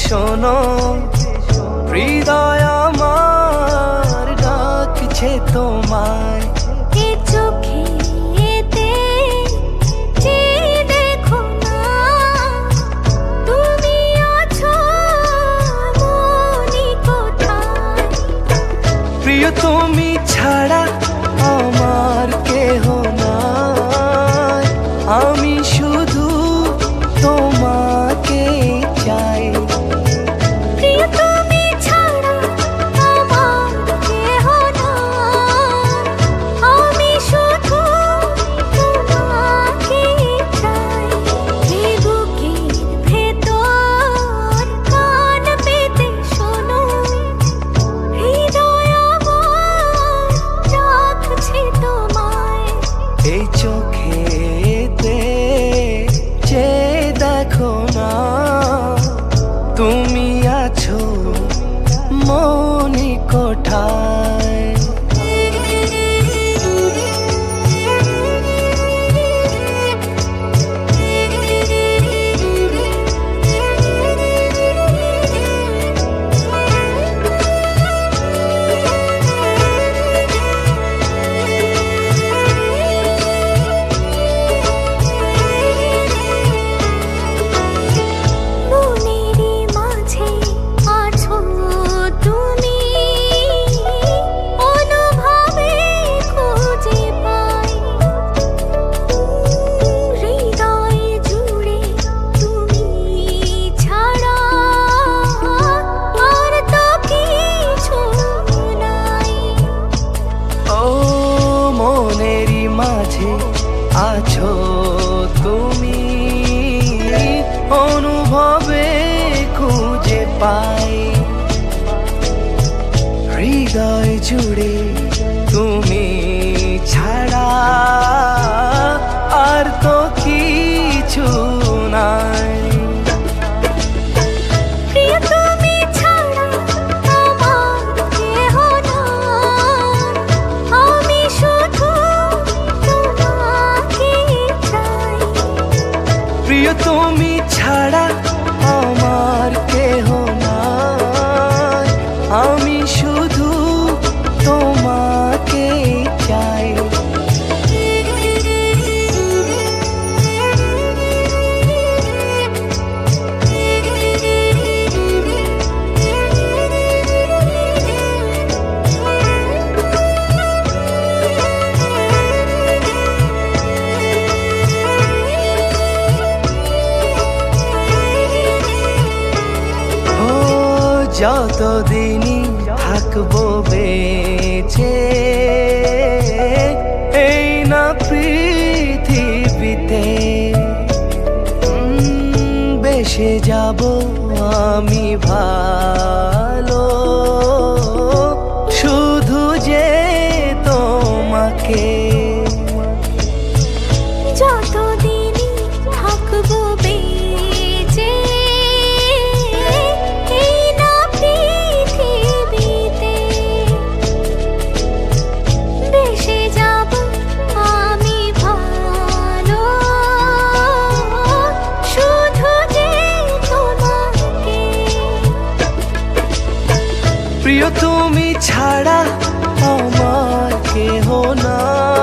শোনো, হৃদয় আমার ডাকছে তোমায়। এ চোখেতে যে দেখো না, তুমি আছো মনি কোথায়। প্রিয় তুমি ছাড়া আমার কেহ নাই, আমি শুধু তোমাকে চাই। প্রিয় তুমি ছাড়া আমার কেহ নাই, আমি শুধু তোমাকে চাই। এই বুকের ভেতর কান পেতে শোনো, হৃদয় আমার ডাকছে তোমায়। এই চোখেতে যে দেখো না, তুমি আছো মনি কোঠায়। মনেরই মাঝে আছো তুমি, অনুভবে খুঁজে পাই। হৃদয় জুড়ে তুমি ছাড়া আর তো কিছু নাই। ও মনেরই মাঝে আছো তুমি, অনুভবে খুঁজে পাই। হৃদয় জুড়ে তুমি ছাড়া আর তো কিছু নাই। প্রিয় তুমি ছাড়া আমার কেহ নাই, আমি শুধু তোমাকে চাই। প্রিয় তুমি ছাড়া আমার কেহ নাই, আমি শুধু তোমাকে চাই। ও যতদিনই থাকবো বেঁচে এই না পৃথিবীতে, বেসে যাব আমি ভালো শুধু যে তোমাকে। যতদিনই থাকবো বেঁচে এই না পৃথিবীতে, বেসে যাব আমি ভালো শুধু যে তোমাকে। প্রিয় তুমি ছাড়া আমার কেহ নাই,